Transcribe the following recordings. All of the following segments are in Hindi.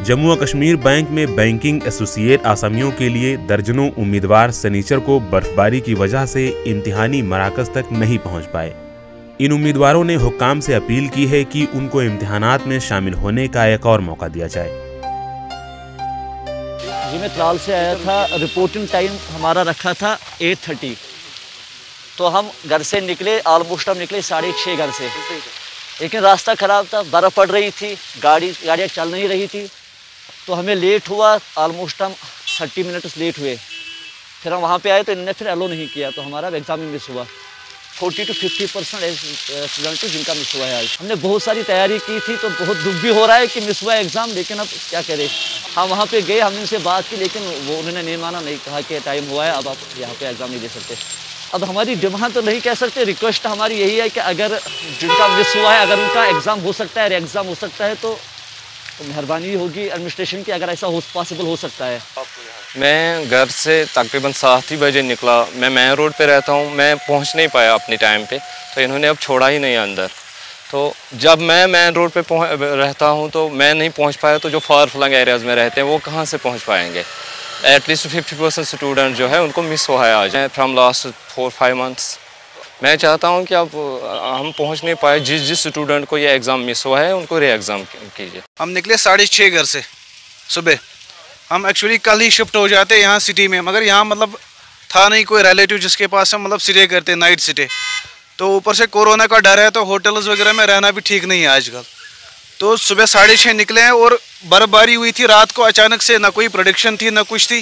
जम्मू और कश्मीर बैंक में बैंकिंग एसोसिएट आसामियों के लिए दर्जनों उम्मीदवार शनिचर को बर्फबारी की वजह से इम्तिहानी मराकज तक नहीं पहुंच पाए। इन उम्मीदवारों ने हुक्काम से अपील की है कि उनको इम्तिहानात में शामिल होने का एक और मौका दिया जाए। जी मैं त्राल से आया था, रिपोर्टिंग टाइम हमारा रखा था 8:30, तो हम घर से निकले, ऑलमोस्ट हम निकले 6:30 घर से, लेकिन रास्ता ख़राब था, बर्फ़ पड़ रही थी, गाड़ियाँ चल नहीं रही थी, तो हमें लेट हुआ, ऑलमोस्ट हम 30 मिनट्स लेट हुए। फिर हम वहाँ पे आए तो इन्होंने फिर अलो नहीं किया, तो हमारा एग्ज़ाम मिस हुआ। 40 to 50% स्टूडेंट जिनका मिस हुआ है आज। हमने बहुत सारी तैयारी की थी, तो बहुत दुख भी हो रहा है कि मिस हुआ एग्ज़ाम, लेकिन अब क्या करें। हम वहाँ पे गए, हमने उनसे बात की, लेकिन वो उन्होंने नहीं माना, नहीं कहा कि टाइम हुआ है, अब आप यहाँ पे एग्ज़ाम नहीं दे सकते। अब हमारी डिमांड तो नहीं कह सकते, रिक्वेस्ट हमारी यही है कि अगर जिनका मिस हुआ है, अगर उनका एग्ज़ाम हो सकता है, री एग्ज़ाम हो सकता है, तो मेहरबानी होगी एडमिनिस्ट्रेशन की, अगर ऐसा पॉसिबल हो सकता है। मैं घर से तकरीबन 7 ही बजे निकला। मैं मेन रोड पे रहता हूँ, मैं पहुँच नहीं पाया अपने टाइम पे, तो इन्होंने अब छोड़ा ही नहीं अंदर। तो जब मैं मेन रोड पे रहता हूँ तो मैं नहीं पहुँच पाया, तो जो फार फ्लंग एरियाज़ में रहते हैं वो कहाँ से पहुँच पाएंगे। एटलीस्ट 50% स्टूडेंट जो है उनको मिस हुआ है आज फ्राम लास्ट 4-5 मंथ्स। मैं चाहता हूं कि अब हम पहुंच नहीं पाए, जिस स्टूडेंट को ये एग्ज़ाम मिस हुआ है उनको री एग्ज़ाम कीजिए। हम निकले 6:30 घर से सुबह। हम एक्चुअली कल ही शिफ्ट हो जाते यहाँ सिटी में, मगर यहाँ मतलब था नहीं कोई रिलेटिव जिसके पास हम मतलब स्टे करते, नाइट स्टे। तो ऊपर से कोरोना का डर है, तो होटल्स वगैरह में रहना भी ठीक नहीं है आजकल। तो सुबह 6:30 निकले हैं और बर्फबारी हुई थी रात को अचानक से, ना कोई प्रोडिक्शन थी ना कुछ थी।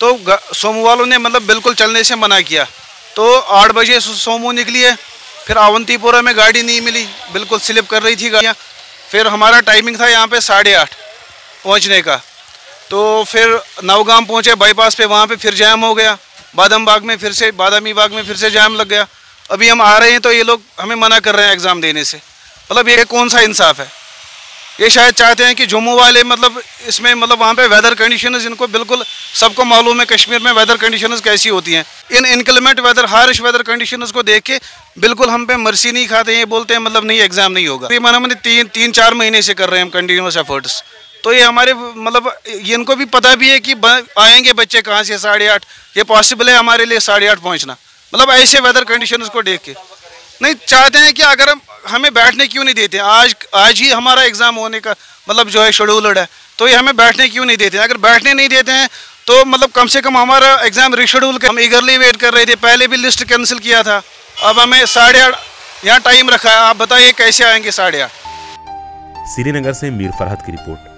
तो सोमू वालों ने मतलब बिल्कुल चलने से मना किया। तो 8 बजे सोमू निकली है, फिर अवंतीपुरा में गाड़ी नहीं मिली, बिल्कुल स्लिप कर रही थी गाड़ियाँ। फिर हमारा टाइमिंग था यहाँ पे 8:30 पहुँचने का। तो फिर नवगाम पहुँचे बाईपास पे, वहाँ पे फिर जाम हो गया। बादामी बाग में फिर से जाम लग गया। अभी हम आ रहे हैं तो ये लोग हमें मना कर रहे हैं एग्ज़ाम देने से। मतलब ये कौन सा इंसाफ है। ये शायद चाहते हैं कि जम्मू वाले मतलब इसमें मतलब वहाँ पे वेदर कंडीशंस, इनको बिल्कुल सबको मालूम है कश्मीर में वेदर कंडीशंस कैसी होती हैं। इन इनक्लेमेंट वेदर, हार्श वेदर कंडीशंस को देख के बिल्कुल हम पे मर्सी नहीं खाते हैं। ये बोलते हैं मतलब नहीं एग्ज़ाम नहीं होगा। ये मैंने 3-4 महीने से कर रहे हैं हम कंटिन्यूस एफर्ट्स। तो ये हमारे मतलब इनको भी पता भी है कि आएंगे बच्चे कहाँ से 8:30, ये पॉसिबल है हमारे लिए 8:30 पहुँचना। मतलब ऐसे वेदर कंडीशंस को देख के नहीं चाहते हैं कि अगर हमें बैठने क्यों नहीं देते। आज ही हमारा एग्ज़ाम होने का मतलब जो है शेड्यूल्ड है, तो ये हमें बैठने क्यों नहीं देते। अगर बैठने नहीं देते हैं तो मतलब कम से कम हमारा एग्ज़ाम रीशेड्यूल कर। हम ईगरली वेट कर रहे थे, पहले भी लिस्ट कैंसिल किया था, अब हमें 8:30 यहाँ टाइम रखा है। आप बताइए कैसे आएंगे 8:30। श्रीनगर से मीर फरहत की रिपोर्ट।